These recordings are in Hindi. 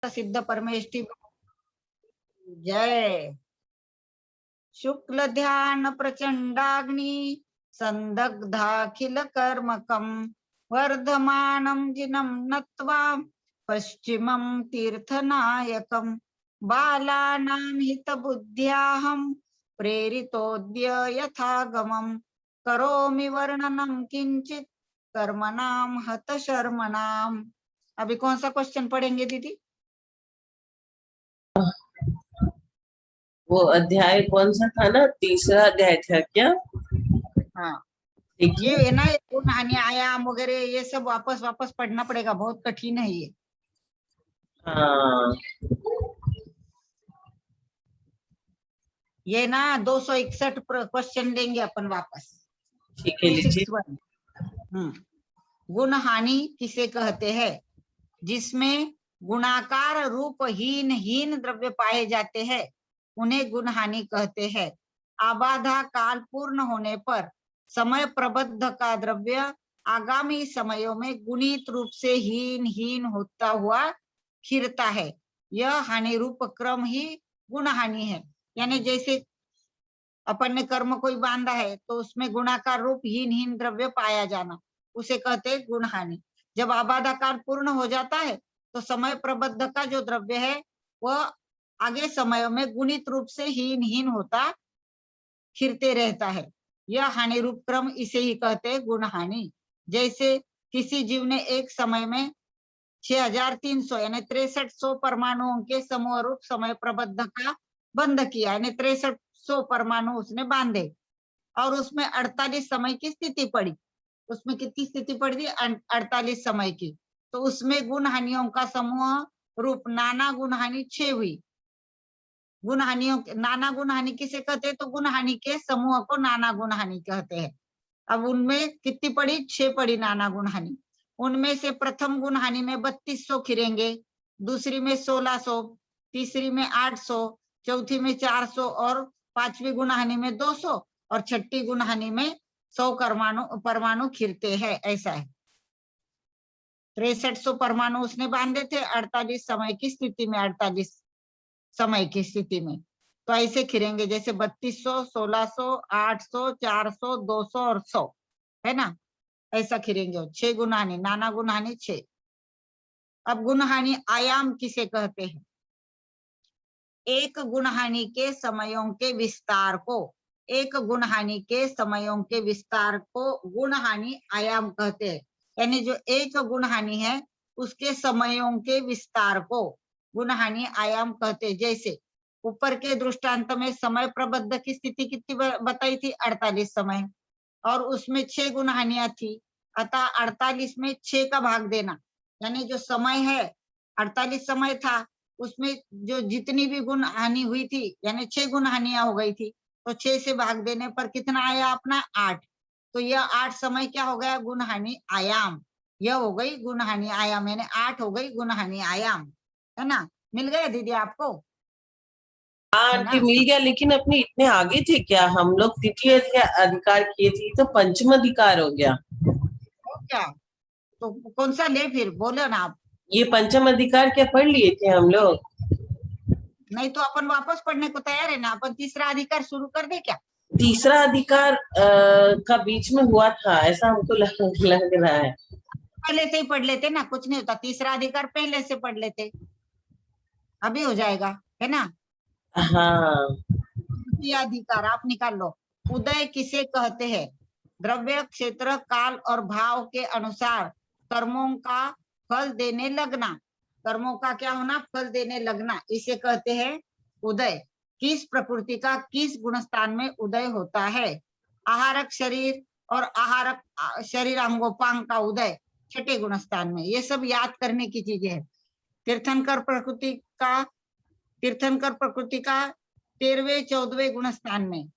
सिद्ध परमेष्टि जय। शुक्ल ध्यान प्रचंडाग्नि संदग्धाखिल कर्मकम वर्धमानं जिनं नत्वा पश्चिमं तीर्थनायकं बालानां हितबुद्ध्याहं प्रेरितोऽद्य यथागमं करोमि वर्णनं किंचित कर्मणां हतशर्मणाम। अभी कौन सा क्वेश्चन पढ़ेंगे दीदी? वो अध्याय कौन सा था ना, तीसरा अध्याय था क्या? हाँ, देखिए ये है ना, गुण हानि आयाम वगैरह ये सब वापस वापस पढ़ना पड़ेगा, बहुत कठिन है ये। हाँ, ये ना 261 क्वेश्चन लेंगे अपन वापस। ठीक है, लीजिए। 261। गुण हानि किसे कहते हैं? जिसमें गुणाकार रूपहीन हीन द्रव्य पाए जाते हैं उन्हें गुण हानि कहते हैं। आबाधा काल पूर्ण होने पर समय प्रबद्ध का द्रव्य आगामी समयों में गुणित रूप से हीन हीन होता हुआ खिरता है। यह हानि रूप क्रम ही गुण हानि है। यानी जैसे अपन ने कर्म कोई बांधा है तो उसमें गुणाकार रूप हीन हीन द्रव्य पाया जाना, उसे कहते हैं गुण हानि। जब आबाधाकार पूर्ण हो जाता है तो समय प्रबद्ध का जो द्रव्य है वह आगे समयों में गुणित रूप से हीन हीन होता खिरते रहता है। यह हानि रूप क्रम इसे ही कहते हैं गुण हानि। जैसे किसी जीव ने एक समय में 6300 यानी 6300 परमाणुओं के समूह रूप समय प्रबद्ध का बंध किया, यानी 6300 परमाणु उसने बांधे और उसमें 48 समय की स्थिति पड़ी। उसमें कितनी स्थिति पड़ी थी? 48 समय की। तो उसमें गुण हानियों का समूह रूप नाना गुण हानि 6 हुई। गुण हानियों नाना गुण हानि किसे कहते हैं? तो गुण हानि के समूह को नाना गुण हानि कहते हैं। अब उनमें कितनी पड़ी? 6 पड़ी नाना गुण हानि। उनमें से प्रथम गुण हानि में 3200 खिरेंगे, दूसरी में 1600, तीसरी में 800, चौथी में 400 और पांचवी गुण हानि में 200 और छठी गुण हानि में 100 परमाणु खिरते हैं। ऐसा है। 6300 परमाणु उसने बांधे थे 48 समय की स्थिति में, 48 समय की स्थिति में। तो ऐसे खिरेंगे जैसे 3200, 1600, 800, 400, 200 और 100, है ना? ऐसा खिरेंगे। 6 गुण हानि, नाना गुण हानि 6। अब गुण हानि आयाम किसे कहते हैं? एक गुण हानि के समयों के विस्तार को, एक गुण हानि के समयों के विस्तार को गुण हानि आयाम कहते हैं। यानी जो एक गुण हानि है उसके समयों के विस्तार को गुण हानि आयाम कहते हैं। जैसे ऊपर के दृष्टांत में समय प्रबद्ध की स्थिति कितनी बताई थी? 48 समय, और उसमें 6 गुण हानियां थी। अतः 48 में 6 का भाग देना, यानी जो समय है 48 समय था, उसमें जो जितनी भी गुण हानि हुई थी यानी 6 गुण हानियां हो गई थी, तो 6 से भाग देने पर कितना आया अपना? 8। तो यह 8 समय क्या हो गया? गुण हानि आयाम। यह हो गई गुण हानि आयाम, यानी 8 हो गई गुण हानि आयाम, है ना? मिल गया दीदी आपको? हाँ है आंटी, ना? मिल गया। लेकिन अपने इतने आगे थे क्या? हम लोग तृतीय अधिकार किए थे, तो पंचम अधिकार हो गया। हो क्या? तो कौन सा ले फिर, बोलो ना आप। ये पंचम अधिकार क्या पढ़ लिए थे हम लोग? नहीं तो अपन वापस पढ़ने को तैयार है ना। अपन तीसरा अधिकार शुरू कर दे क्या? तीसरा अधिकार का बीच में हुआ था, ऐसा हमको लग रहा है। पहले से ही पढ़ लेते ना, कुछ नहीं होता। तीसरा अधिकार पहले से पढ़ लेते, अभी हो जाएगा, है ना? हाँ, द्वितीय अधिकार आप निकाल लो। उदय किसे कहते हैं? द्रव्य, क्षेत्र, काल और भाव के अनुसार कर्मों का फल देने लगना। कर्मों का क्या होना? फल देने लगना, इसे कहते हैं उदय। किस प्रकृति का किस गुण स्थान में उदय होता है? आहारक शरीर और आहारक शरीरांगोपांग का उदय छठे गुण स्थान में। ये सब याद करने की चीजें है। तीर्थंकर प्रकृति का 13वें 14वें गुण स्थान में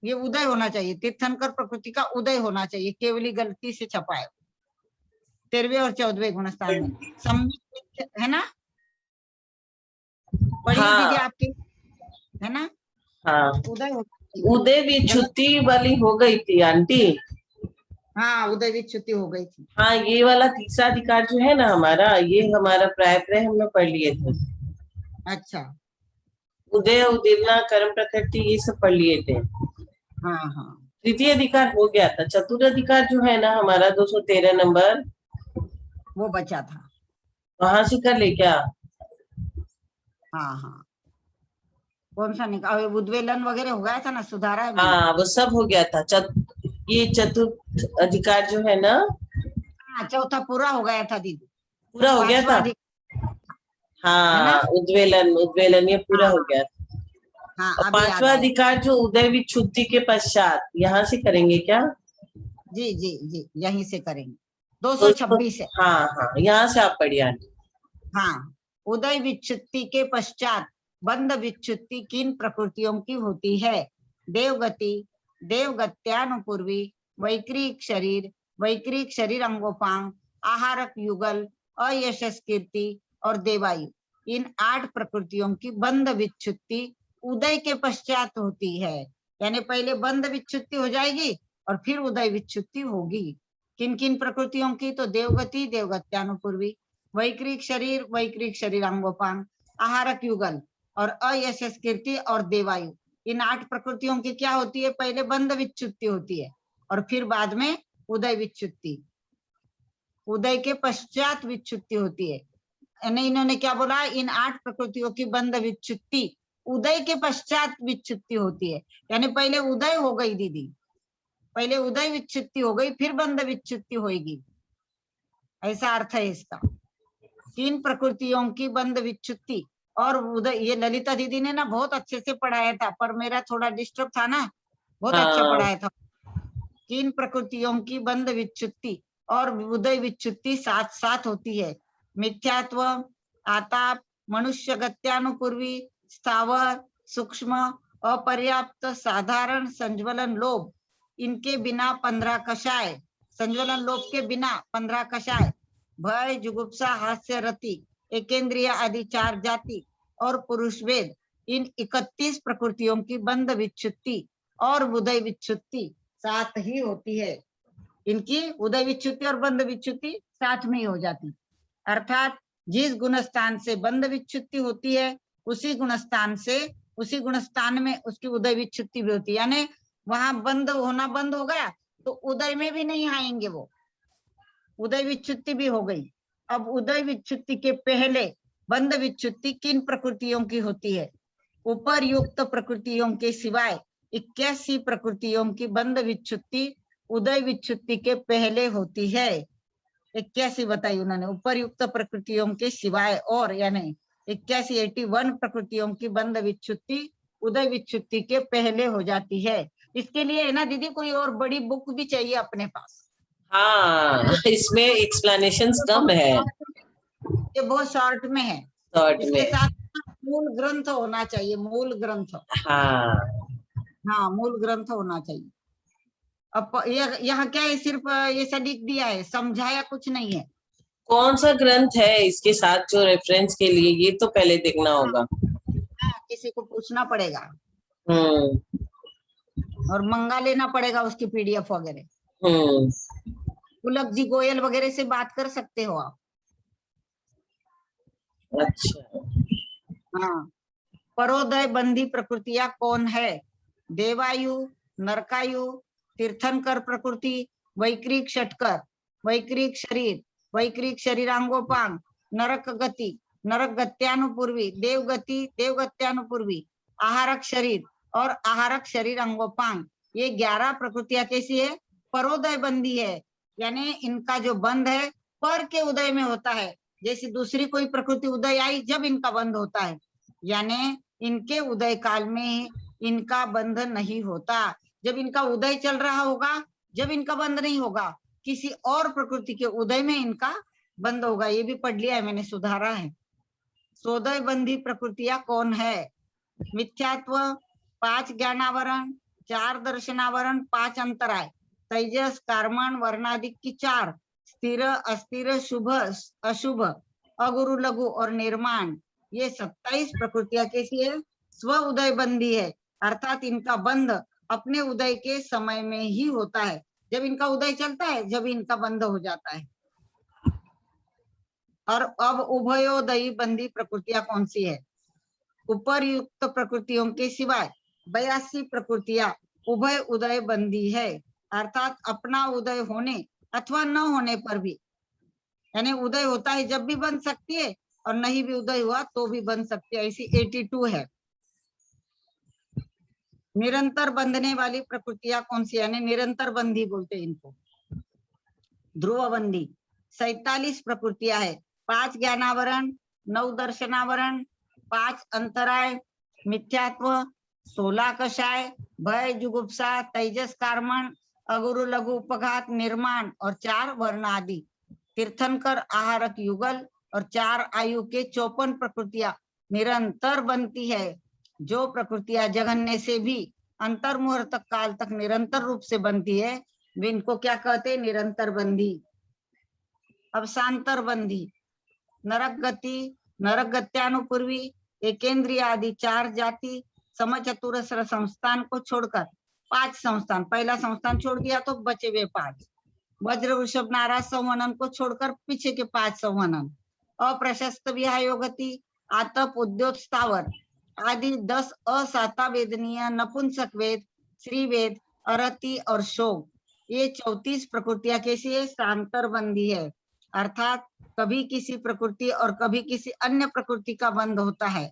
ये उदय होना चाहिए। तीर्थंकर प्रकृति का उदय होना चाहिए, केवली गलती से छपा है। 13वें और 14वें गुण स्थान में सम्यक, है ना? पढ़िए दीजिए हाँ, आपकी, है ना? हाँ। उदय होना चाहिए। उदय भी छुट्टी वाली हो गई थी आंटी। हाँ, उदय विच्युति हो गई थी। हाँ, ये वाला तीसरा अधिकार जो है ना हमारा, ये हमारा प्राय हम लोग पढ़ लिए थे। अच्छा। उदय, उदीर्णा, कर्म प्रकृति, ये सब पढ़ लिए थे। हाँ हाँ। तृतीय अधिकार हो गया था। चतुर्थ अधिकार जो है ना हमारा 213 नंबर, वो बचा था। वहां से कर ले क्या? हाँ हाँ। कौन सा निकाल, उद्वेलन वगैरह हो गया था ना, सुधारा है मैंने। हाँ, वो सब हो गया था। ये चतुर्थ अधिकार जो है ना, हाँ, चौथा पूरा हो गया था दीदी। पूरा हो गया पांचवा था। अधिकार है ना। हाँ, उद्वेलन, उद्वेलन ये पूरा हाँ हो गया था। हाँ, और अभी याद पांचवा आया। अधिकार जो उदय विच्छुद्धि के पश्चात, यहाँ से करेंगे क्या? जी जी जी, यहीं से करेंगे। तो 226 है। हाँ हाँ, यहाँ से आप पढ़िए आंटी। हाँ, उदय विच्छुत्ति के पश्चात बंध विच्छुत्ति किन प्रकृतियों की होती है? देवगति, देवगत्यानुपूर्वी, वैक्रिक शरीर अंगोपांग, आहारक युगल, अयशस्कीर्ति और देवायु। इन 8 प्रकृतियों की बंध विच्छुत्ति उदय के पश्चात होती है। यानी पहले बंध विच्छुत्ति हो जाएगी और फिर उदय विच्छुत्ति होगी। किन किन प्रकृतियों की? तो देवगति, देवगत्यानुपूर्वी, वैक्रिक शरीर अंगोपांग, आहारक युगल और अयशस्कीर्ति और देवायु। इन 8 प्रकृतियों की क्या होती है? पहले बंध विच्छुत्ति होती है और फिर बाद में उदय विच्छुत्ति। उदय के पश्चात विच्छुत्ति होती है। यानी इन्होंने क्या बोला? इन 8 प्रकृतियों की बंध विच्छुत्ति उदय के पश्चात विच्छुत्ति होती है। यानी पहले उदय हो गई दीदी, पहले उदय विच्छुत्ति हो गई, फिर बंध विच्छुत्ति होगी, ऐसा अर्थ है इसका। 3 प्रकृतियों की बंध विच्छुत्ति और उदय, ये ललिता दीदी ने ना बहुत अच्छे से पढ़ाया था, पर मेरा थोड़ा डिस्टर्ब था ना, बहुत अच्छा हाँ पढ़ाया था। 3 प्रकृतियों की बंध विच्छुत्ति और उदय विच्छुत्ति साथ साथ होती है। मिथ्यात्व, आताप, मनुष्य गत्यानुपूर्वी, स्थावर, सूक्ष्म, अपर्याप्त, साधारण, संज्वलन, लोभ, इनके बिना 15 कषाय, संज्वलन लोभ के बिना 15 कषाय, भय, जुगुप्सा, हास्य, रति, एकेंद्रिय आदि 4 जाति और पुरुष वेद, इन 31 प्रकृतियों की बंध विच्छुत्ति और उदय विच्छुत्ति साथ ही होती है। इनकी उदय विच्छुत्ति और बंध विच्छुत्ति साथ में ही हो जाती, अर्थात जिस गुणस्थान से बंध विच्छुत्ति होती है उसी गुणस्थान में उसकी उदय विच्छुत्ति भी होती है। यानी वहां बंद होना बंद हो गया तो उदय में भी नहीं आएंगे, वो उदय विच्छुत्ति भी हो गई। अब उदय विच्छुत्ति के पहले बंध विच्छुत्ति किन प्रकृतियों की होती है? उपरयुक्त प्रकृतियों के सिवाय 81 प्रकृतियों की बंध विच्छुत्ति उदय विच्छुत्ति के पहले होती है। 81 बताई उन्होंने, उपरयुक्त प्रकृतियों के सिवाय, और यानी 81 प्रकृतियों की बंध विच्छुत्ति उदय विच्छुत्ति के पहले हो जाती है। इसके लिए है ना दीदी, कोई और बड़ी बुक भी चाहिए अपने पास। हाँ, इसमें एक्सप्लेनेशंस कम है, ये बहुत शॉर्ट में है। शॉर्ट इसके में। साथ मूल ग्रंथ होना चाहिए, मूल ग्रंथ। हाँ, हाँ, मूल ग्रंथ होना चाहिए। अब यहाँ क्या है, सिर्फ ये सब लिख दिया है, समझाया कुछ नहीं है। कौन सा ग्रंथ है इसके साथ जो रेफरेंस के लिए, ये तो पहले देखना होगा। हाँ, किसी को पूछना पड़ेगा हम्म और मंगा लेना पड़ेगा उसकी पीडीएफ वगैरह। हम्म पुलक जी गोयल वगैरह से बात कर सकते हो आप। अच्छा, हाँ, परोदय बंधी प्रकृतियां कौन है? देवायु, नरकायु, तीर्थंकर प्रकृति, वैक्रिक षटकर, वैक्रिक शरीरांगोपांग, नरक गत्यानुपूर्वी, देवगत्यानुपूर्वी, आहारक शरीर और आहारक शरीर अंगोपांग। ये 11 प्रकृतियां कैसी है? परोदय बंधी है, यानी इनका जो बंध है पर के उदय में होता है। जैसे दूसरी कोई प्रकृति उदय आई जब इनका बंध होता है, यानी इनके उदय काल में इनका बंध नहीं होता। जब इनका उदय चल रहा होगा, जब इनका बंध नहीं होगा, किसी और प्रकृति के उदय में इनका बंध होगा। ये भी पढ़ लिया है मैंने, सुधारा है। सोदय बंधी प्रकृतियां कौन है? मिथ्यात्व, 5 ज्ञानावरण, 4 दर्शनावरण, 5 अंतराय, तेजस, कार्मण, वर्णादिक की 4, स्थिर, अस्थिर, शुभ, अशुभ, अगुरु, लघु और निर्माण, ये 27 प्रकृतियां कैसी है? स्व उदय बंधी है, अर्थात इनका बंध अपने उदय के समय में ही होता है। जब इनका उदय चलता है, जब इनका बंध हो जाता है। और अब उभयोदयी बंधी प्रकृतियां कौन सी है? उपरयुक्त प्रकृतियों के सिवाय 82 प्रकृतियां उभय उदय बंधी है, अर्थात अपना उदय होने अथवा न होने पर भी, यानी उदय होता है जब भी बन सकती है और नहीं भी उदय हुआ तो भी बन सकती है, ऐसी 82 है। निरंतर बंधने वाली प्रकृतियां कौन सी, यानी निरंतर बंधी बोलते हैं इनको, ध्रुव बंधी 47 प्रकृतियां है। 5 ज्ञानावरण, 9 दर्शनावरण, 5 अंतराय, मिथ्यात्व, 16 कषाय, भय जुगुप्सा, तेजस कार्मण, अगुरु लघु उपघात, निर्माण और 4 वर्ण आदि, तीर्थंकर आहारक युगल और 4 आयु के 54 प्रकृतियां निरंतर बनती है। जो प्रकृतियां जगन्य से भी अंतर मुहूर्त काल तक निरंतर रूप से बनती है, वे इनको क्या कहते हैं? निरंतर बंधी। अब शांतर बंधी, नरक गति, नरक गत्यानुपूर्वी, एकेंद्रिय आदि 4 जाति, समचतुरस्र संस्थान को छोड़कर 5 संस्थान, पहला संस्थान छोड़ दिया तो बचे हुए 5, वज्र वृषभ नाराज संवनन को छोड़कर पीछे के 5 संवनन, अप्रशस्त विहायोगति, आतप उद्योत स्थावर आदि 10 असाता वेदनीय, नपुंसक वेद, श्री वेद, अरति और शोक, ये 34 प्रकृतियां कैसी है? शांतर बंधी है, अर्थात कभी किसी प्रकृति और कभी किसी अन्य प्रकृति का बंध होता है,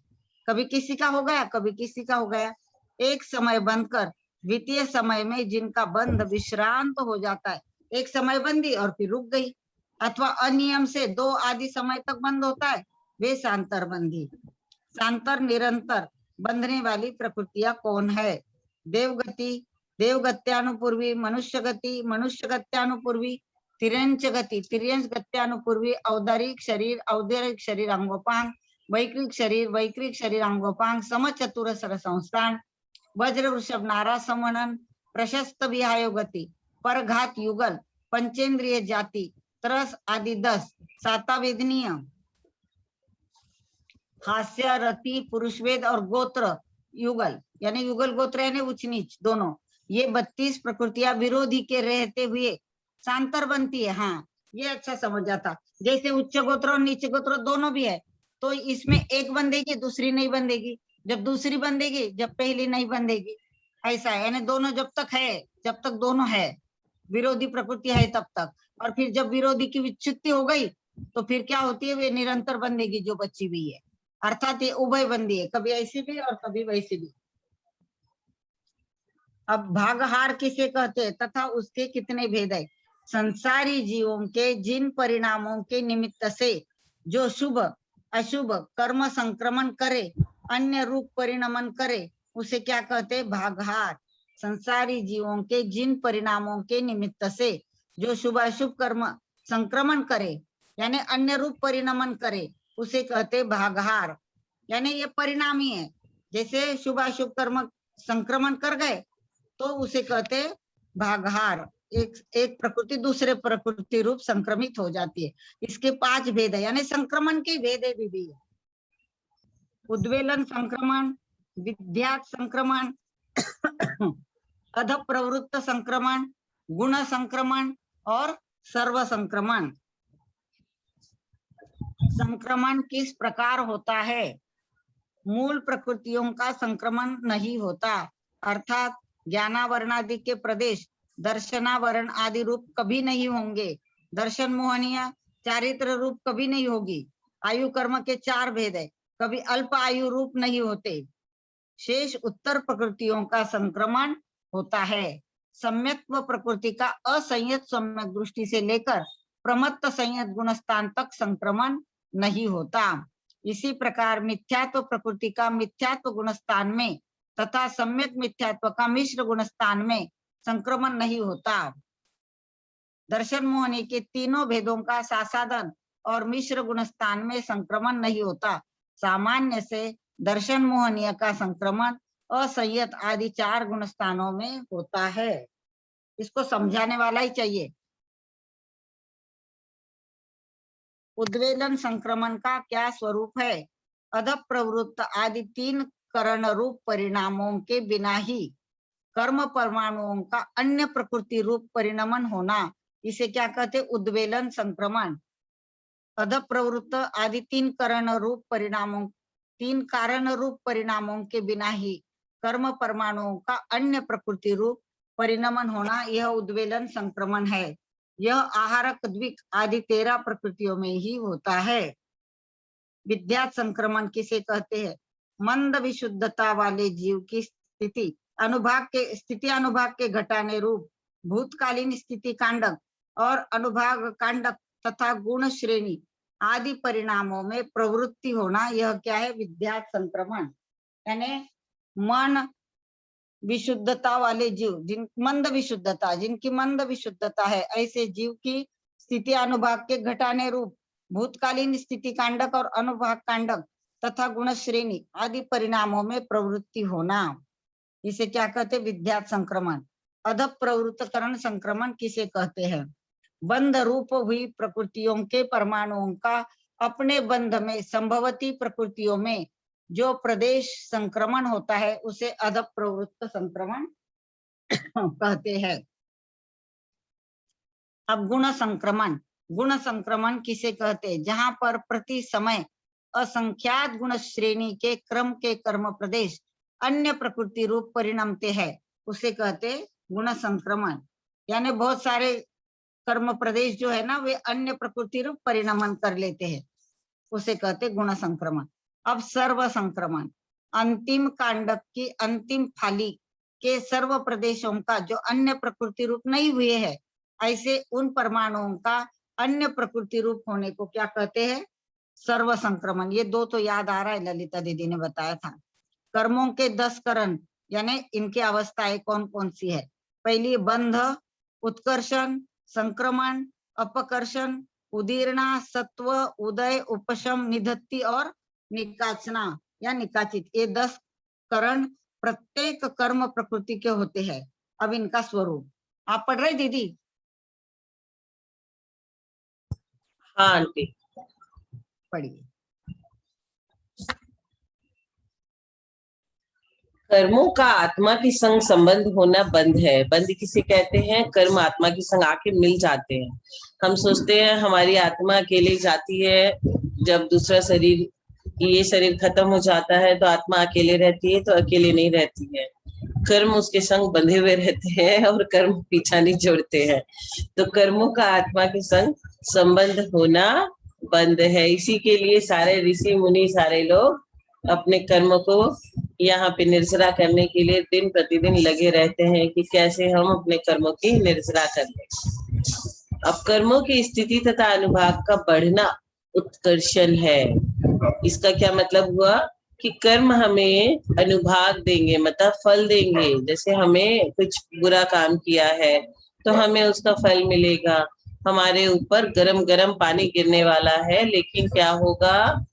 कभी किसी का हो गया, कभी किसी का हो गया, एक समय बंध कर द्वितीय समय में जिनका बंध विश्रांत हो जाता है, एक समय बंधी और फिर रुक गई, अथवा अनियम से 2 आदि समय तक बंद होता है, वे शांतर बंधी। शांतर निरंतर बंधने वाली प्रकृतियां कौन है? देवगति, देवगत्यानुपूर्वी, मनुष्य गति, मनुष्य गत्यानुपूर्वी, तिर्यंच गति, तिर्यंच गत्यानुपूर्वी, औदारिक शरीर, औदारिक शरीर अंगोपांग, वैक्रिक शरीर अंगोपांग, समचतुरस्र संस्थान, वज्र वृषभ नारा संवनन, प्रशस्त विहायो गति, परघात युगल, पंचेंद्रिय जाति, तरस आदि 10, सातावेदनीय, हास्य, रति, पुरुषवेद और गोत्र युगल, यानी युगल गोत्र यानी उच्च नीच दोनों, ये 32 प्रकृतियां विरोधी के रहते हुए शांतर बनती है। हाँ, ये अच्छा समझ जाता, जैसे उच्च गोत्र और नीच गोत्र दोनों भी है, तो इसमें एक बंधेगी दूसरी नहीं बंधेगी, जब दूसरी बंधेगी जब पहली नहीं बंधेगी, ऐसा है, यानी दोनों जब तक है, जब तक दोनों है, विरोधी प्रकृति है तब तक, और फिर जब विरोधी की विच्युति हो गई तो फिर क्या होती है? वे निरंतर बंधेगी जो बची हुई है, अर्थात ये उभय बंदी है, कभी ऐसी भी और कभी वैसी भी। अब भागहार किसे कहते हैं तथा उसके कितने भेद है? संसारी जीवों के जिन परिणामों के निमित्त से जो शुभ अशुभ कर्म संक्रमण करे, अन्य रूप परिणमन करे, उसे क्या कहते हैं? भागहार। संसारी जीवों के जिन परिणामों के निमित्त से जो शुभ अशुभ कर्म संक्रमण करे, यानी अन्य रूप परिणमन करे, उसे कहते भागहार, यानी ये परिणामी है, जैसे शुभ अशुभ कर्म संक्रमण कर गए तो उसे कहते भागहार, एक प्रकृति दूसरे प्रकृति रूप संक्रमित हो जाती है। इसके 5 भेद है, यानी संक्रमण के भेद है भी। उद्वेलन संक्रमण, विद्यात संक्रमण, अध प्रवृत्त संक्रमण, गुण संक्रमण और सर्व संक्रमण। संक्रमण किस प्रकार होता है? मूल प्रकृतियों का संक्रमण नहीं होता, अर्थात ज्ञानावरण आदि के प्रदेश दर्शनावरण आदि रूप कभी नहीं होंगे, दर्शन मोहनीय चारित्र रूप कभी नहीं होगी, आयु कर्म के 4 भेद है, कभी अल्प आयु रूप नहीं होते, शेष उत्तर प्रकृतियों का संक्रमण होता है। सम्यक्त्व प्रकृति का असंयत सम्यक दृष्टि से लेकर प्रमत्त संयत गुणस्थान तक संक्रमण नहीं होता। इसी प्रकार मिथ्यात्व प्रकृति का मिथ्यात्व गुणस्थान में तथा सम्यक मिथ्यात्व का मिश्र गुणस्थान में संक्रमण नहीं होता। दर्शन मोहनी के तीनों भेदों का सासाधन और मिश्र गुणस्थान में संक्रमण नहीं होता। सामान्य से दर्शन मोहनीय का संक्रमण असंयत आदि 4 गुणस्थानों में होता है। इसको समझाने वाला ही चाहिए। उद्वेलन संक्रमण का क्या स्वरूप है? अध प्रवृत्त आदि 3 करण रूप परिणामों के बिना ही कर्म परमाणुओं का अन्य प्रकृति रूप परिणमन होना, इसे क्या कहते? उद्वेलन संक्रमण। अध प्रवृत्त आदि तीन कारण रूप परिणामों के बिना ही कर्म परमाणुओं का अन्य प्रकृति रूप परिणमन होना, यह उद्वेलन संक्रमण है। यह आहारक, द्विक आदि 13 प्रकृतियों में ही होता है। विद्यात संक्रमण किसे कहते हैं? मंद विशुद्धता वाले जीव की स्थिति अनुभाग के घटाने रूप भूतकालीन स्थिति कांडक और अनुभाग कांडक तथा गुण श्रेणी आदि परिणामों में प्रवृत्ति होना, यह क्या है? विद्यात संक्रमण। यानी मन विशुद्धता वाले जीव, जिनकी मंद विशुद्धता है, ऐसे जीव की स्थिति अनुभाग के घटाने रूप भूतकालीन स्थिति कांडक और अनुभाग कांडक तथा गुण श्रेणी आदि परिणामों में प्रवृत्ति होना, इसे क्या कहते? विद्यात संक्रमण। अध प्रवृत्तकरण संक्रमण किसे कहते हैं? बंध रूप हुई प्रकृतियों के परमाणुओं का अपने बंध में संभवती प्रकृतियों में जो प्रदेश संक्रमण होता है, उसे अध प्रवृत्त संक्रमण कहते हैं। अब गुण संक्रमण किसे कहते हैं? जहां पर प्रति समय असंख्यात गुण श्रेणी के क्रम के कर्म प्रदेश अन्य प्रकृति रूप परिणमते हैं, उसे कहते गुण संक्रमण। यानी बहुत सारे कर्म प्रदेश जो है ना, वे अन्य प्रकृति रूप परिणमन कर लेते हैं, उसे कहते गुण संक्रमण। अब सर्व संक्रमण, अंतिम कांडक की अंतिम फाली के सर्व प्रदेशों का जो अन्य प्रकृति रूप नहीं हुए हैं, ऐसे उन परमाणुओं का अन्य प्रकृति रूप होने को क्या कहते हैं? सर्व संक्रमण। ये दो तो याद आ रहा है, ललिता दीदी ने बताया था। कर्मों के 10 करण, यानी इनकी अवस्थाएं कौन कौन सी है? पहली बंध, उत्कर्षण, संक्रमण, अपकर्षण, उदीर्णा, सत्व, उदय, उपशम, निधत्ति और निकाचना या निकाचित। ये 10 करण प्रत्येक कर्म प्रकृति के होते हैं। अब इनका स्वरूप आप पढ़ रहे दीदी? हाँ आंटी, पढ़िए। कर्मों का आत्मा के संग संबंध होना बंध है। बंध किसे कहते हैं? कर्म आत्मा के संग आके मिल जाते हैं। हम सोचते हैं हमारी आत्मा अकेले जाती है, जब दूसरा शरीर, ये शरीर खत्म हो जाता है तो आत्मा अकेले रहती है, तो अकेले नहीं रहती है। कर्म उसके संग बंधे हुए रहते हैं और कर्म पीछा नहीं छोड़ते हैं। तो कर्मों का आत्मा के संग संबंध होना बंध है। इसी के लिए सारे ऋषि मुनि, सारे लोग अपने कर्म को यहाँ पे निर्जरा करने के लिए दिन प्रतिदिन लगे रहते हैं कि कैसे हम अपने कर्मों की निर्जरा कर लें। अब कर्मों की स्थिति तथा अनुभाग का बढ़ना उत्कर्षण है। इसका क्या मतलब हुआ कि कर्म हमें अनुभाग देंगे, मतलब फल देंगे। जैसे हमें कुछ बुरा काम किया है तो हमें उसका फल मिलेगा। हमारे ऊपर गरम गरम पानी गिरने वाला है, लेकिन क्या होगा?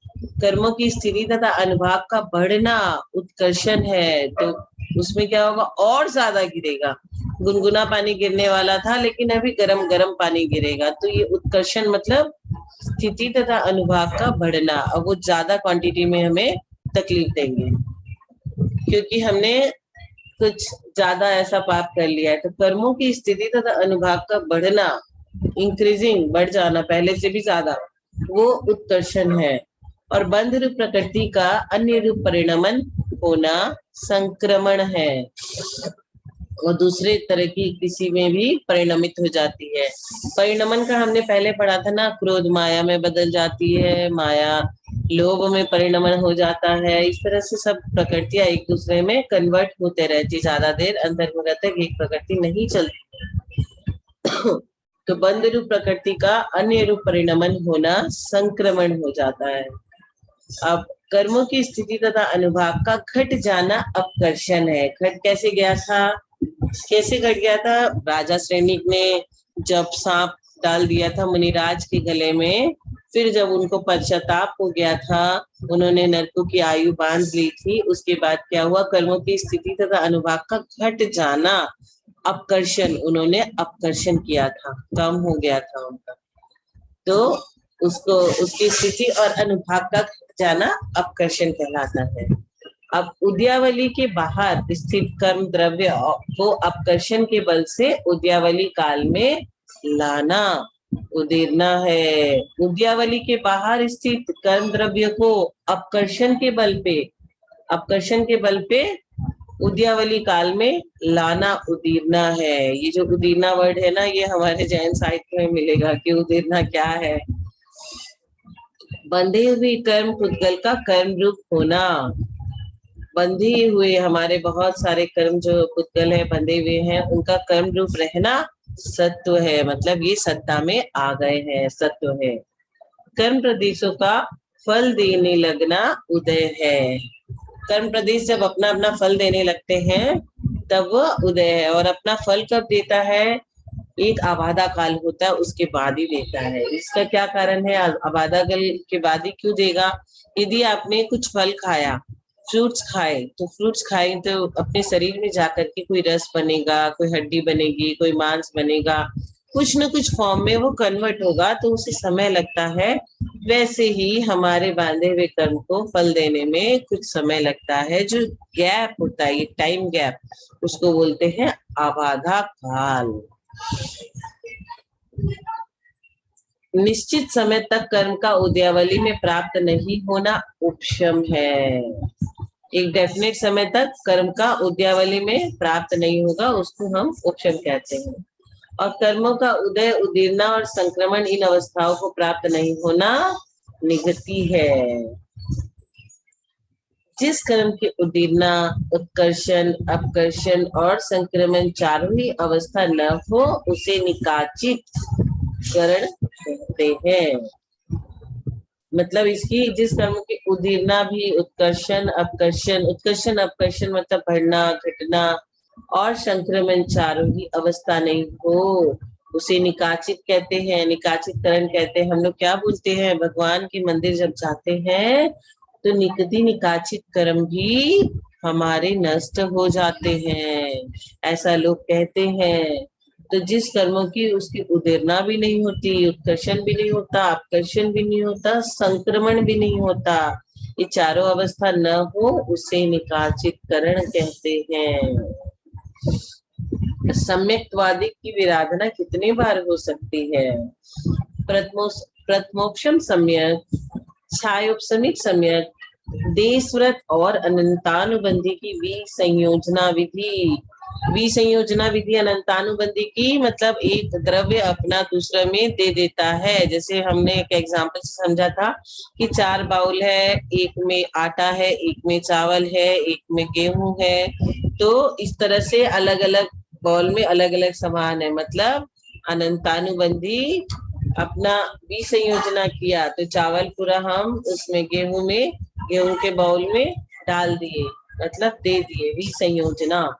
कर्मों की स्थिति तथा अनुभाग का बढ़ना उत्कर्षण है, तो उसमें क्या होगा? और ज्यादा गिरेगा। गुनगुना पानी गिरने वाला था, लेकिन अभी गरम गरम पानी गिरेगा। तो ये उत्कर्षण मतलब स्थिति तथा अनुभाग का बढ़ना। अब वो ज्यादा क्वांटिटी में हमें तकलीफ देंगे क्योंकि हमने कुछ ज्यादा ऐसा पाप कर लिया है। तो कर्मों की स्थिति तथा अनुभाग का बढ़ना, इंक्रीजिंग, बढ़ जाना पहले से भी ज्यादा, वो उत्कर्षण है। और बंध रूप प्रकृति का अन्य रूप परिणमन होना संक्रमण है। वो दूसरे तरह की किसी में भी परिणमित हो जाती है। परिणमन का हमने पहले पढ़ा था ना, क्रोध माया में बदल जाती है, माया लोभ में परिणमन हो जाता है। इस तरह से सब प्रकृतियां एक दूसरे में कन्वर्ट होते रहती, ज्यादा देर अंतर में रहते, एक प्रकृति नहीं चलती। तो बंध रूप प्रकृति का अन्य रूप परिणमन होना संक्रमण हो जाता है। अब कर्मों की स्थिति तथा अनुभाग का घट जाना अपकर्षण है। घट कैसे गया था? कैसे घट गया था? राजा श्रेणिक ने जब सांप डाल दिया था मुनिराज के गले में, फिर जब उनको पश्चाताप हो गया था, उन्होंने नरकों की आयु बांध ली थी, उसके बाद क्या हुआ? कर्मों की स्थिति तथा अनुभाग का घट जाना, अपकर्षण, उन्होंने अपकर्षण किया था, कम हो गया था उनका। तो उसको, उसकी स्थिति और अनुभाग का घट जाना अपकर्षण कहलाता है। अब उद्यावली के बाहर स्थित कर्म द्रव्य को अपकर्षण के बल से उद्यावली काल में लाना, उदेरना है। उद्यावली के बाहर स्थित कर्म द्रव्य को अपकर्षण के बल पे उद्यावली काल में लाना, उदीरना है। ये जो उदीरना वर्ड है ना, ये हमारे जैन साहित्य में मिलेगा कि उदीरना क्या है। बंधे हुए कर्म पुद्गल का कर्म रूप होना, बंधे हुए हमारे बहुत सारे कर्म जो पुद्गल है, बंधे हुए हैं, उनका कर्म रूप रहना सत्व है। मतलब ये सत्ता में आ गए हैं, सत्व है। कर्म प्रदेशों का फल देने लगना उदय है। कर्म प्रदेश जब अपना अपना फल देने लगते हैं तब वह उदय है। और अपना फल कब देता है? एक आबादा काल होता है, उसके बाद ही देता है। इसका क्या कारण है? आबादा काल के बाद ही क्यों देगा? यदि आपने कुछ फल खाया, फ्रूट्स खाए, तो फ्रूट्स खाए तो अपने शरीर में जाकर के कोई रस बनेगा, कोई हड्डी बनेगी, कोई मांस बनेगा, कुछ न कुछ फॉर्म में वो कन्वर्ट होगा, तो उसे समय लगता है। वैसे ही हमारे बांधे हुए कर्म को फल देने में कुछ समय लगता है। जो गैप होता है, ये टाइम गैप, उसको बोलते हैं आबाधा काल। निश्चित समय तक कर्म का उद्यावली में प्राप्त नहीं होना उपशम है। एक डेफिनेट समय तक कर्म का उद्यावली में प्राप्त नहीं होगा, उसको हम उपशम कहते हैं। और कर्मों का उदय, उदीरना और संक्रमण, इन अवस्थाओं को प्राप्त नहीं होना निगति है। जिस कर्म के उदीरना, उत्कर्षण, अपकर्षण और संक्रमण चारों ही अवस्था न हो, उसे निकाचित करण कहते हैं। मतलब इसकी जिस कर्म की उदीरना भी, उत्कर्षण, अपकर्षण, उत्कर्षण अपकर्षण मतलब बढ़ना, घटना और संक्रमण चारों ही अवस्था नहीं हो, उसे निकाचित कहते हैं, निकाचित करण कहते हैं। हम लोग क्या बोलते हैं? भगवान के मंदिर जब जाते हैं तो निकति निकाचित कर्म भी हमारे नष्ट हो जाते हैं, ऐसा लोग कहते हैं। तो जिस कर्मों की उसकी उदीरना भी नहीं होती, उत्कर्षण भी नहीं होता, अपकर्षण भी नहीं होता, संक्रमण भी नहीं होता, ये चारों अवस्था न हो, उसे निकाचित करण कहते हैं। सम्यक्तवादी की विराधना कितनी बार हो सकती है? प्रथमोक्षम सम्यक, छायोपशमिक सम्यक, देशव्रत और अनंतानुबंधी की विसंयोजना विधि। विसंयोजना विधि अनंतानुबंधी की मतलब एक द्रव्य अपना दूसरे में दे देता है। जैसे हमने एक एग्जांपल से समझा था कि 4 बाउल है, एक में आटा है, एक में चावल है, एक में गेहूं है। तो इस तरह से अलग अलग बाउल में अलग अलग सामान है। मतलब अनंतानुबंधी अपना विसंयोजना किया, तो चावल पूरा हम उसमें गेहूं के बाउल में डाल दिए, मतलब दे दिए, विसंयोजना।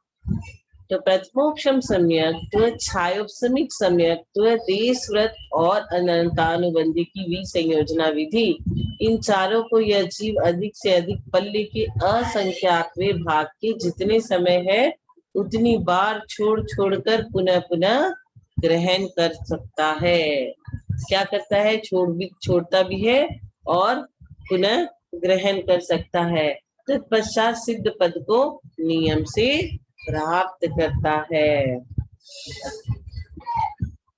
तो प्रथमोक्षम सम्यक, तो छायोपशमिक सम्यक, तो देशव्रत और अनंतानुबंधी की विसंयोजना विधि, इन चारों को यह जीव अधिक से अधिक पल्ले के असंख्यातवें भाग के जितने समय है उतनी बार छोड़ छोड़कर पुनः पुनः ग्रहण कर सकता है। क्या करता है? छोड़ता भी है और पुनः ग्रहण कर सकता है। तत्पश्चात सिद्ध पद को नियम से प्राप्त करता है।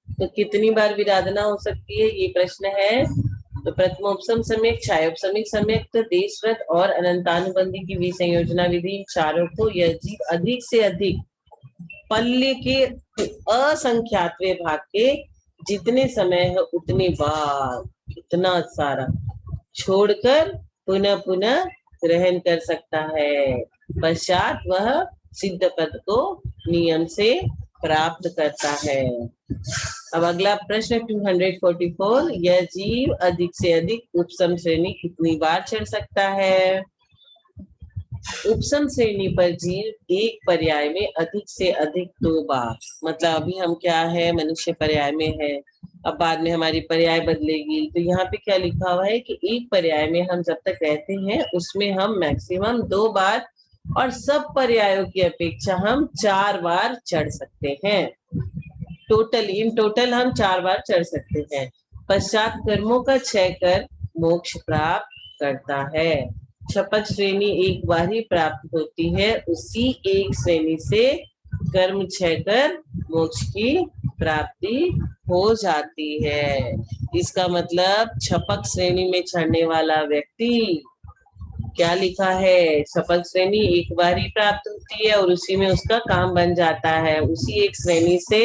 तो कितनी बार विराधना हो सकती है, ये प्रश्न है। तो प्रथमोपशम सम्यक, छायोपशमिक सम्यक, तो देशव्रत और अनंतानुबंधी की विसंयोजना विधि, चारों को यह जीव अधिक से अधिक पल्ले के असंख्यातवें भाग के जितने समय है उतनी बार, इतना सारा छोड़कर पुनः पुनः ग्रहण कर सकता है। पश्चात वह सिद्ध पद को नियम से प्राप्त करता है। अब अगला प्रश्न 244, यह जीव अधिक से अधिक उपसम श्रेणी कितनी बार चढ़ सकता है? उपसम श्रेणी पर जीव एक पर्याय में अधिक से अधिक 2 बार, मतलब अभी हम क्या है, मनुष्य पर्याय में है, अब बाद में हमारी पर्याय बदलेगी। तो यहाँ पे क्या लिखा हुआ है कि एक पर्याय में हम जब तक रहते हैं उसमें हम मैक्सिमम 2 बार और सब पर्यायों की अपेक्षा हम 4 बार चढ़ सकते हैं। इन टोटल हम 4 बार चढ़ सकते हैं। पश्चात कर्मों का क्षय कर मोक्ष प्राप्त करता है। क्षपक श्रेणी एक बार ही प्राप्त होती है, उसी एक श्रेणी से कर्म क्षय कर मोक्ष की प्राप्ति हो जाती है। इसका मतलब क्षपक श्रेणी में चढ़ने वाला व्यक्ति, क्या लिखा है, क्षपक श्रेणी एक बार ही प्राप्त होती है और उसी में उसका काम बन जाता है, उसी एक श्रेणी से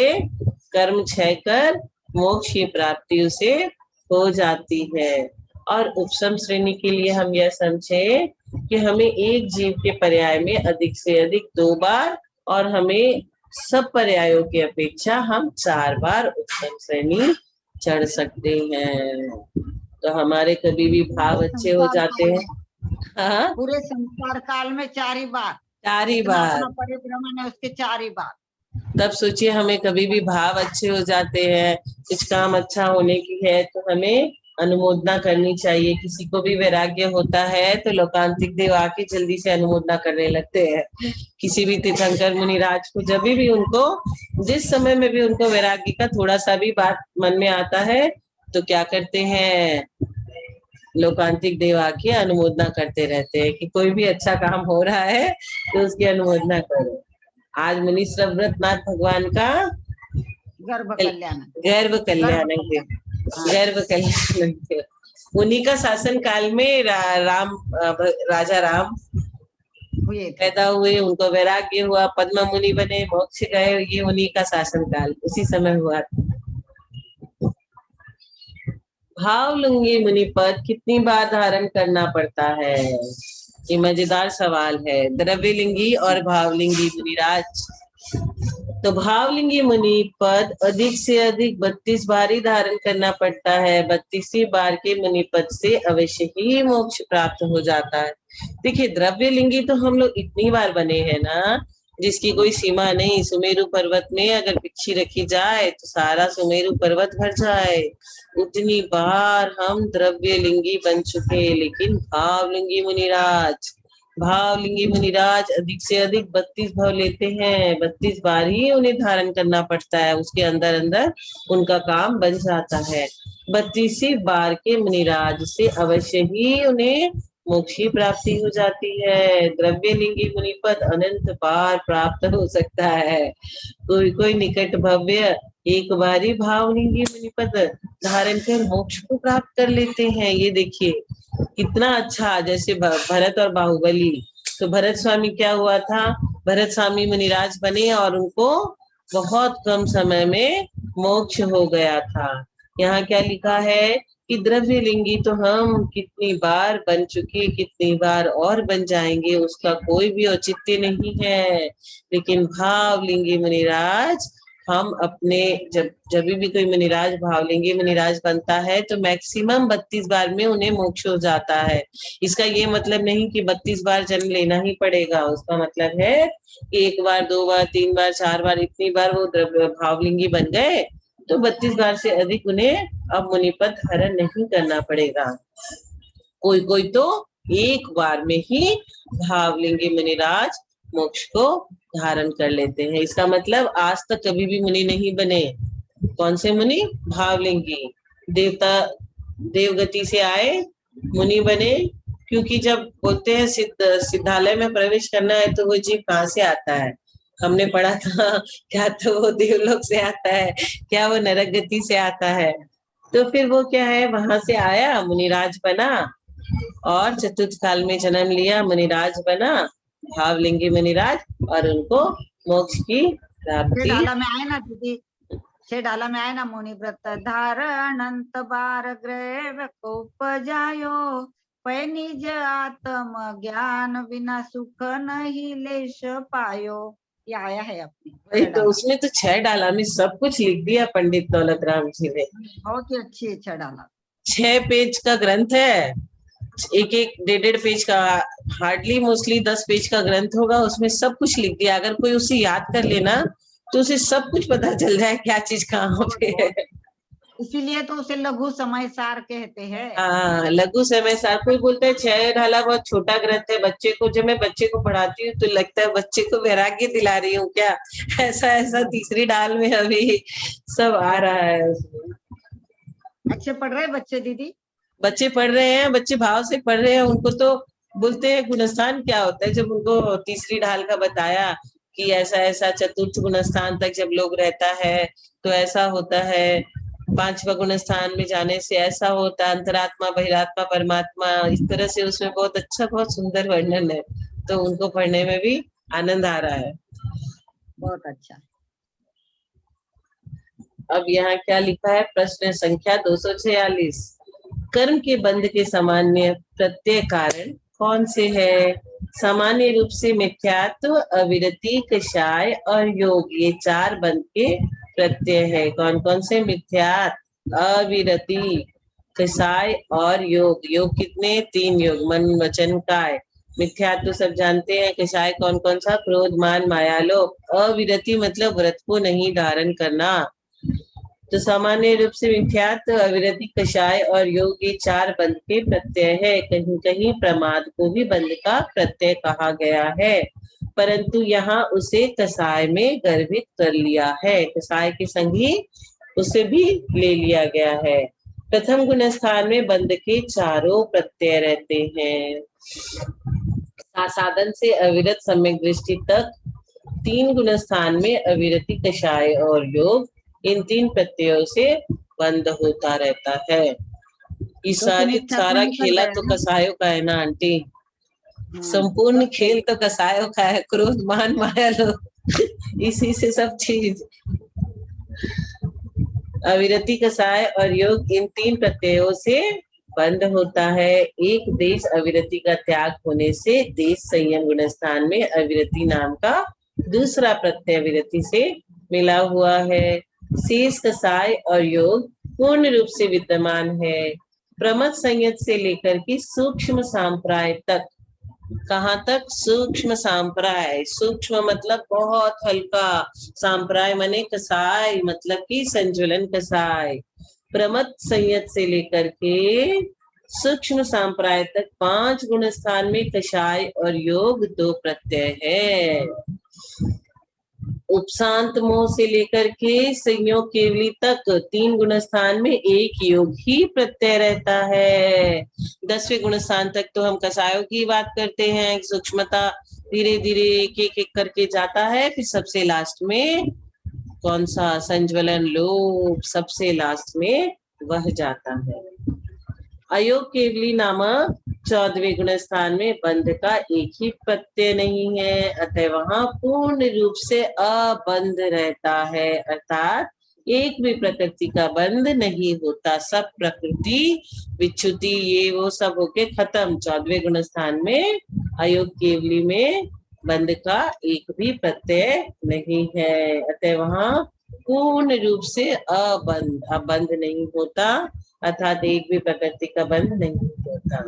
कर्म क्षय कर मोक्ष की प्राप्ति उसे हो जाती है। और उपशम श्रेणी के लिए हम यह समझे कि हमें एक जीव के पर्याय में अधिक से अधिक 2 बार और हमें सब पर्यायों की अपेक्षा हम 4 बार उपशम श्रेणी चढ़ सकते हैं। तो हमारे कभी भी भाव अच्छे हो जाते हैं। हाँ, पूरे संसार काल में 4 ही बार, 4 ही जितना बार। अपना परिभ्रमण है उसके 4 ही बार। तब सोचिए हमें कभी भी भाव अच्छे हो जाते हैं, कुछ काम अच्छा होने की है तो हमें अनुमोदना करनी चाहिए। किसी को भी वैराग्य होता है तो लोकांतिक देव आके जल्दी से अनुमोदना करने लगते हैं। किसी भी तीर्थंकर मुनिराज को जब भी उनको, जिस समय में भी उनको वैराग्य का थोड़ा सा भी बात मन में आता है तो क्या करते हैं, लोकांतिक देव आके अनुमोदना करते रहते हैं कि कोई भी अच्छा काम हो रहा है तो उसकी अनुमोदना करो। आज मुनीश्वर व्रतनाथ भगवान का गर्भ कल्याण, गर्भ कल्याण, हाँ, गर्भ कल्याण, उन्हीं का शासन काल में राजा राम हुए थे। पैदा हुए, उनको वैराग्य हुआ, पद्म मुनि बने, मोक्ष गए, ये उन्हीं का शासन काल उसी समय हुआ था। भावलिंगी मुनि पद कितनी बार धारण करना पड़ता है, ये मजेदार सवाल है। द्रव्यलिंगी और भावलिंगी मुनिराज, तो भावलिंगी मुनि पद अधिक से अधिक 32 बार ही धारण करना पड़ता है। 32वीं बार के मुनि पद से अवश्य ही मोक्ष प्राप्त हो जाता है। देखिए द्रव्यलिंगी तो हम लोग इतनी बार बने हैं ना, जिसकी कोई सीमा नहीं। सुमेरु पर्वत में अगर बिच्छी रखी जाए तो सारा सुमेरु पर्वत भर जाए, उतनी बार हम द्रव्यलिंगी बन चुके। लेकिन भावलिंगी मुनिराज अधिक से अधिक 32 भाव लेते हैं, 32 बार ही उन्हें धारण करना पड़ता है, उसके अंदर अंदर उनका काम बन जाता है। 32वीं बार के मुनिराज से अवश्य ही उन्हें मोक्ष की प्राप्ति हो जाती है। द्रव्यलिंगी मुनिपद अनंत बार प्राप्त हो सकता है। कोई कोई निकट भव्य एक बार ही भावलिंगी मुनिपद धारण कर मोक्ष को प्राप्त कर लेते हैं। ये देखिए कितना अच्छा, जैसे भरत और बाहुबली। तो भरत स्वामी क्या हुआ था, भरत स्वामी मुनिराज बने और उनको बहुत कम समय में मोक्ष हो गया था। यहाँ क्या लिखा है कि द्रव्यलिंगी तो हम कितनी बार बन चुके, कितनी बार और बन जाएंगे, उसका कोई भी औचित्य नहीं है। लेकिन भावलिंगी मुनिराज हम अपने जब भी कोई मुनिराज भावलिंगी मुनिराज बनता है तो मैक्सिमम 32 बार में उन्हें मोक्ष हो जाता है। इसका ये मतलब नहीं कि 32 बार जन्म लेना ही पड़ेगा, उसका मतलब है कि 1 बार 2 बार 3 बार 4 बार इतनी बार वो भावलिंगी बन गए तो 32 बार से अधिक उन्हें अब मुनिपद धारण नहीं करना पड़ेगा। कोई कोई तो 1 बार में ही भावलिंगी मुनिराज मोक्ष को धारण कर लेते हैं। इसका मतलब आज तक कभी भी मुनि नहीं बने। कौन से मुनि, भावलिंगी, देवता देवगति से आए मुनि बने। क्योंकि जब बोलते हैं सिद्धालय में प्रवेश करना है तो वो जीव कहाँ से आता है, हमने पढ़ा था, क्या तो वो देवलोक से आता है, क्या वो नरक गति से आता है। तो फिर वो क्या है, वहां से आया, मुनिराज बना और चतुर्थ काल में जन्म लिया, मुनिराज बना, भावलिंगी मुनिराज, और उनको मोक्ष की प्राप्ति। डाला में आए ना दीदी, 6 डाला में आए ना, मुनि व्रत धारण अंत बार ग्रह को उपजायो, पै निज आत्म ज्ञान बिना सुख नहीं लेश पायो। ये आया है अपने वही तो, उसमें तो 6 डाला में सब कुछ लिख दिया पंडित दौलत राम जी ने। बहुत ही अच्छी 6 डाला, 6 पेज का ग्रंथ है, एक 1.5 पेज का, हार्डली मोस्टली 10 पेज का ग्रंथ होगा, उसमें सब कुछ लिख दिया। अगर कोई उसे याद कर लेना तो उसे सब कुछ पता चल जाए क्या चीज कहाँ पे है। इसीलिए तो उसे लघु समय सार कहते हैं। हाँ, लघु समय सार। कोई बोलता है 6 ढाला बहुत छोटा ग्रंथ है, बच्चे को, जब मैं बच्चे को पढ़ाती हूँ तो लगता है बच्चे को वैराग्य दिला रही हूँ क्या, ऐसा तीसरी डाल में अभी सब आ रहा है उसमें। अच्छे पढ़ रहे बच्चे दीदी? बच्चे पढ़ रहे हैं, बच्चे भाव से पढ़ रहे हैं, उनको तो बोलते हैं गुणस्थान क्या होता है। जब उनको तीसरी ढाल का बताया कि ऐसा ऐसा चतुर्थ गुणस्थान तक जब लोग रहता है तो ऐसा होता है, पांचवा गुणस्थान में जाने से ऐसा होता है, अंतरात्मा बहिरात्मा परमात्मा, इस तरह से उसमें बहुत अच्छा बहुत सुंदर वर्णन है। तो उनको पढ़ने में भी आनंद आ रहा है। बहुत अच्छा। अब यहाँ क्या लिखा है, प्रश्न संख्या 246, कर्म के बंध के सामान्य प्रत्यय कारण कौन से है? सामान्य रूप से मिथ्यात्व, अविरति, कषाय और योग, ये चार बंध के प्रत्यय है। कौन कौन से? मिथ्यात्व, अविरति, कषाय और योग। योग कितने? 3 योग, मन वचन काय। मिथ्यात्व तो सब जानते हैं। कषाय कौन कौन सा? क्रोध, मान, माया, लोभ। अविरति मतलब व्रत को नहीं धारण करना। तो सामान्य रूप से मिथ्यात्व, अविरति, कषाय और योग, ये चार बंध के प्रत्यय है। कहीं कहीं प्रमाद को भी बंध का प्रत्यय कहा गया है, परंतु यहाँ उसे कषाय में गर्भित कर लिया है। कषाय के संग ही उसे भी ले लिया गया है। प्रथम गुणस्थान में बंध के चारों प्रत्यय रहते हैं। साधन से अविरत सम्यक दृष्टि तक 3 गुणस्थान में अविरति, कषाय और योग, इन 3 प्रत्ययों से बंद होता रहता है। ये सारा खेला तो कसायों का है ना आंटी। संपूर्ण खेल तो कसायों का है। क्रोध, मान, माया, लोभ, इसी से सब चीज। अविरति, कसाय और योग, इन 3 प्रत्ययों से बंद होता है। एक देश अविरति का त्याग होने से देश संयम गुणस्थान में अविरति नाम का दूसरा प्रत्यय विरति से मिला हुआ है। शेष कसाय और योग पूर्ण रूप से विद्यमान है। प्रमथ संयत से लेकर के सूक्ष्म सांप्राय तक। कहाँ तक? सूक्ष्म सांप्राय। सूक्ष्म मतलब बहुत हल्का, सांप्राय माने कसाय, मतलब कि संज्वलन कसाय। प्रमथ संयत से लेकर के सूक्ष्म सांप्राय तक 5 गुण स्थान में कषाय और योग 2 प्रत्यय है। उपशांत मोह से लेकर के संयोग केवली तक 3 गुण स्थान में 1 योग ही प्रत्यय रहता है। 10वें गुण स्थान तक तो हम कषायों की बात करते हैं। सूक्ष्मता धीरे धीरे एक एक करके जाता है। फिर सबसे लास्ट में कौन सा? संज्वलन, लोभ, सबसे लास्ट में वह जाता है। अयोग केवली नामक 14वें गुण स्थान में बंध का एक ही प्रत्यय नहीं है, अतः वहां पूर्ण रूप से अबंध रहता है, अर्थात एक भी प्रकृति का बंध नहीं होता। सब प्रकृति विच्युति ये वो सब होके खत्म। 14वें गुण स्थान में अयोग केवली में बंध का एक भी प्रत्यय नहीं है, अतः वहां पूर्ण रूप से अबंध नहीं होता, अर्थात एक भी प्रकृति का बंध नहीं होता।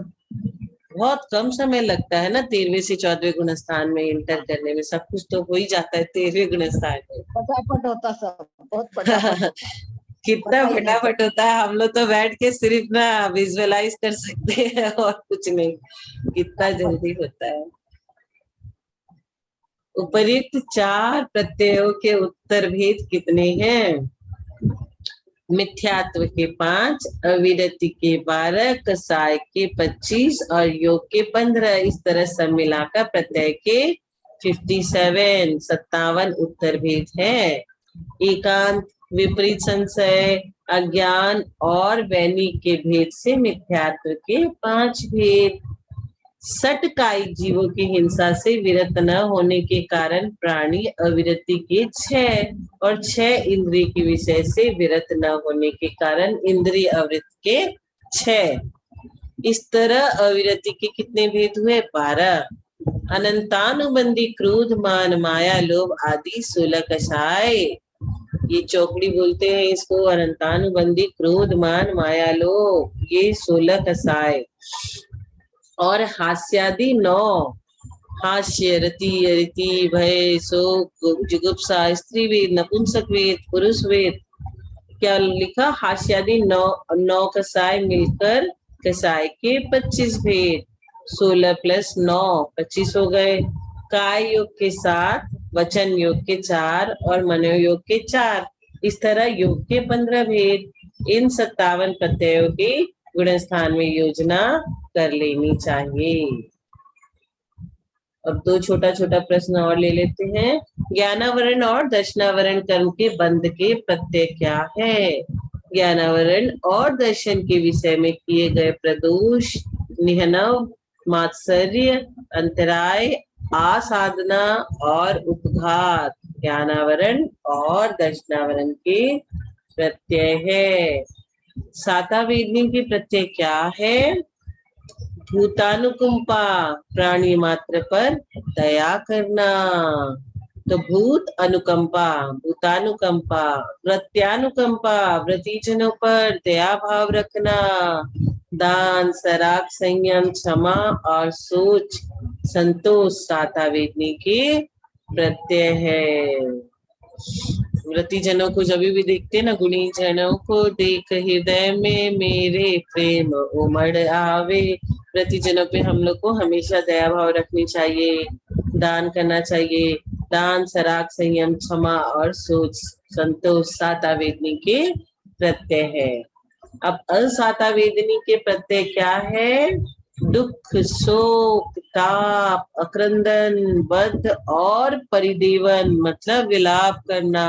बहुत कम समय लगता है ना 13वें से 14वें गुण स्थान में इंटर करने में। सब कुछ तो हो ही जाता है 13वें गुण स्थान में। फटाफट होता सब, बहुत फटाफट कितना फटाफट होता है। हम लोग तो बैठ के सिर्फ ना विजुअलाइज कर सकते हैं और कुछ नहीं, कितना जल्दी होता है। उपयुक्त 4 प्रत्ययों के उत्तर भेद कितने हैं? मिथ्यात्व के 5, अविरति के 12, कसाय के 25 और योग के 15। इस तरह सब मिलाकर प्रत्यय के 57 उत्तर भेद है। एकांत, विपरीत संशय, अज्ञान और वैनिक के भेद से मिथ्यात्व के 5 भेद। सटकाई जीवों की हिंसा से विरत न होने के कारण प्राणी अविरति के 6 और 6 इंद्रिय के विषय से विरत न होने के कारण इंद्रिय अवृत्त के 6। इस तरह अविरति के कितने भेद हुए? 12। अनंतानुबंधी क्रोध, मान, माया, लोभ आदि 16 कषाय। ये चौकड़ी बोलते हैं इसको, अनंतानुबंधी क्रोध, मान, माया, लोभ, ये 16 कषाय। और हास्यादि 9, हास्य, रति, अरिति, भय, शोक, जुगुप्सा, स्त्री वेद, नपुंसक वेद, पुरुष वेद। क्या लिखा? हास्यादि 9 कषाय मिलकर कषाय के 25 भेद। 16 + 9 25 हो गए। काय योग के 7, वचन योग के 4 और मनोयोग के 4। इस तरह योग के 15 भेद। इन 57 प्रत्ययों की गुण स्थान में योजना कर लेनी चाहिए। अब 2 छोटा छोटा प्रश्न और ले लेते हैं। ज्ञानावरण और दर्शनावरण कर्म के बंध के प्रत्यय क्या है? ज्ञानावरण और दर्शन के विषय में किए गए प्रदोष, निहनव, मात्सर्य, अंतराय, आसाधना और उपघात ज्ञानावरण और दर्शनावरण के प्रत्यय है। सातावेदनी के प्रत्यय क्या है? भूतानुकंपा, प्राणी मात्र पर दया करना। तो भूत अनुकंपा, भूतानुकंपा, प्रत्यानुकंपा, व्रतीजनों पर दया भाव रखना। दान, सराग, संयम, क्षमा और सोच, संतोष सातावेदनी के प्रत्यय है। व्रती जनों को जब भी देखते ना, गुणी जनों को देख हृदय में मेरे प्रेम उमड़ आवे। व्रती जनों पे हम लोग को हमेशा दया भाव रखनी चाहिए, दान करना चाहिए। दान, सराग, संयम, क्षमा और सोच, संतोष सातावेदनी के प्रत्यय है। अब असातावेदनी के प्रत्यय क्या है? दुख, शोक, ताप, अक्रंदन, बद्ध और परिदेवन, मतलब विलाप करना।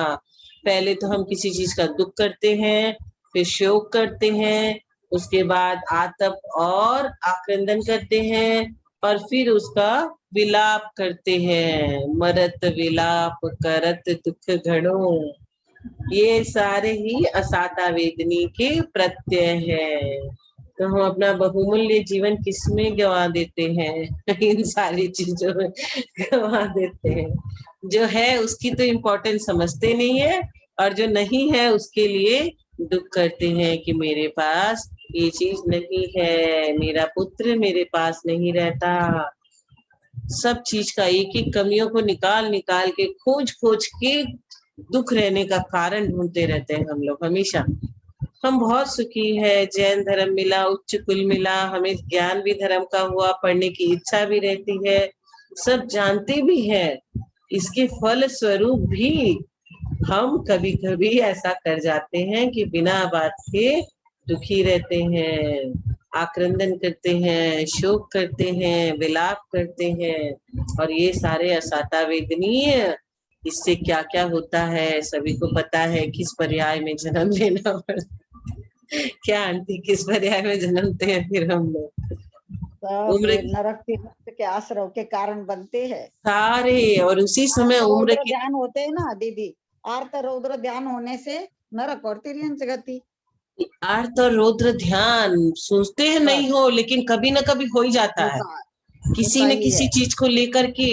पहले तो हम किसी चीज का दुख करते हैं, फिर शोक करते हैं, उसके बाद आतप और आक्रंदन करते हैं, और फिर उसका विलाप करते हैं। मरत विलाप करत दुख घड़ो, ये सारे ही असातावेदनी के प्रत्यय है। तो हम अपना बहुमूल्य जीवन किसमें गंवा देते हैं? इन सारी चीजों में गंवा देते हैं। जो है उसकी तो इम्पोर्टेंस समझते नहीं है, और जो नहीं है उसके लिए दुख करते हैं कि मेरे पास ये चीज नहीं है, मेरा पुत्र मेरे पास नहीं रहता। सब चीज का एक एक कमियों को निकाल निकाल के, खोज खोज के दुख रहने का कारण ढूंढते रहते हैं हम लोग हमेशा। हम बहुत सुखी है, जैन धर्म मिला, उच्च कुल मिला, हमें ज्ञान भी धर्म का हुआ, पढ़ने की इच्छा भी रहती है, सब जानते भी हैं। इसके फल स्वरूप भी हम कभी कभी ऐसा कर जाते हैं कि बिना बात के दुखी रहते हैं, आक्रंदन करते हैं, शोक करते हैं, विलाप करते हैं। और ये सारे असातावेदनीय, इससे क्या क्या होता है सभी को पता है। किस पर्याय में जन्म लेना पड़ता, क्या आंटी, किस पर्याय में जन्मते हैं फिर हम लोग? उम्र नरक के आश्रव के कारण बनते हैं सारे, और उसी समय उम्र की ध्यान होते हैं ना दीदी। आर्त रौद्र ध्यान होने से नरक और तिर्यंच गति। आर्त और रौद्र ध्यान सोचते हैं नहीं हो, लेकिन कभी ना कभी हो ही जाता है किसी न किसी चीज को लेकर के।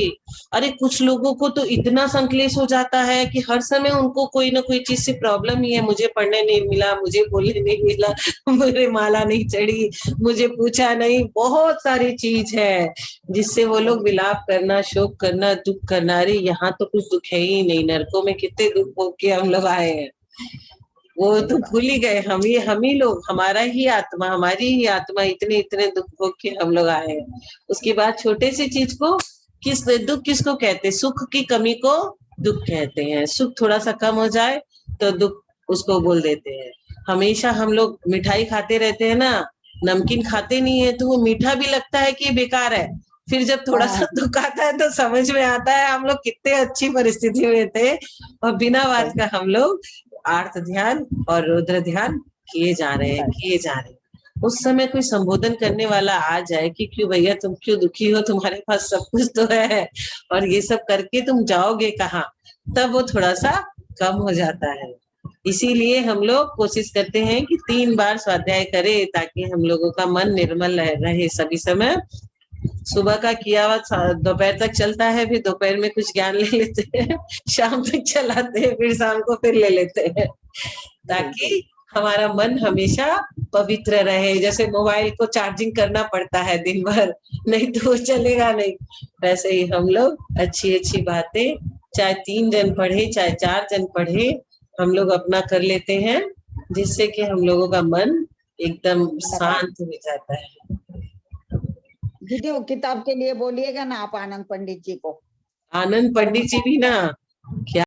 अरे कुछ लोगों को तो इतना संकलेश हो जाता है कि हर समय उनको कोई ना कोई चीज से प्रॉब्लम ही है। मुझे पढ़ने नहीं मिला, मुझे बोलने नहीं मिला, मुझे माला नहीं चढ़ी, मुझे पूछा नहीं, बहुत सारी चीज है जिससे वो लोग विलाप करना, शोक करना, दुख करना। अरे यहाँ तो कुछ दुख है ही नहीं, नरकों में कितने दुख हो के हम लोग आए हैं, वो तो भूल ही गए। हम ही लोग, हमारा ही आत्मा, हमारी ही आत्मा इतने इतने दुख भोग के हम लोग आए हैं। उसके बाद छोटे सी चीज को दुख किसको कहते हैं? सुख की कमी को दुख कहते हैं। सुख थोड़ा सा कम हो जाए तो दुख उसको बोल देते हैं। हमेशा हम लोग मिठाई खाते रहते हैं ना, नमकीन खाते नहीं है तो वो मीठा भी लगता है कि बेकार है। फिर जब थोड़ा सा दुख आता है तो समझ में आता है हम लोग कितने अच्छी परिस्थिति में थे, और बिना बात का हम लोग आर्त ध्यान और रुद्र ध्यान किए जा रहे हैं। उस समय कोई संबोधन करने वाला आ जाए कि क्यों भैया तुम क्यों दुखी हो, तुम्हारे पास सब कुछ तो है और ये सब करके तुम जाओगे कहाँ, तब वो थोड़ा सा कम हो जाता है। इसीलिए हम लोग कोशिश करते हैं कि 3 बार स्वाध्याय करें ताकि हम लोगों का मन निर्मल रहे सभी समय। सुबह का किया हुआ दोपहर तक चलता है, फिर दोपहर में कुछ ज्ञान ले लेते हैं, शाम तक चलाते हैं, फिर शाम को फिर ले लेते हैं, ताकि हमारा मन हमेशा पवित्र रहे। जैसे मोबाइल को चार्जिंग करना पड़ता है दिन भर, नहीं तो वो चलेगा नहीं, वैसे ही हम लोग अच्छी अच्छी बातें, चाहे 3 जन पढ़े चाहे 4 जन पढ़े, हम लोग अपना कर लेते हैं, जिससे कि हम लोगों का मन एकदम शांत हो जाता है। दीदी वो किताब के लिए बोलिएगा ना आप आनंद पंडित जी को। आनंद पंडित जी भी ना क्या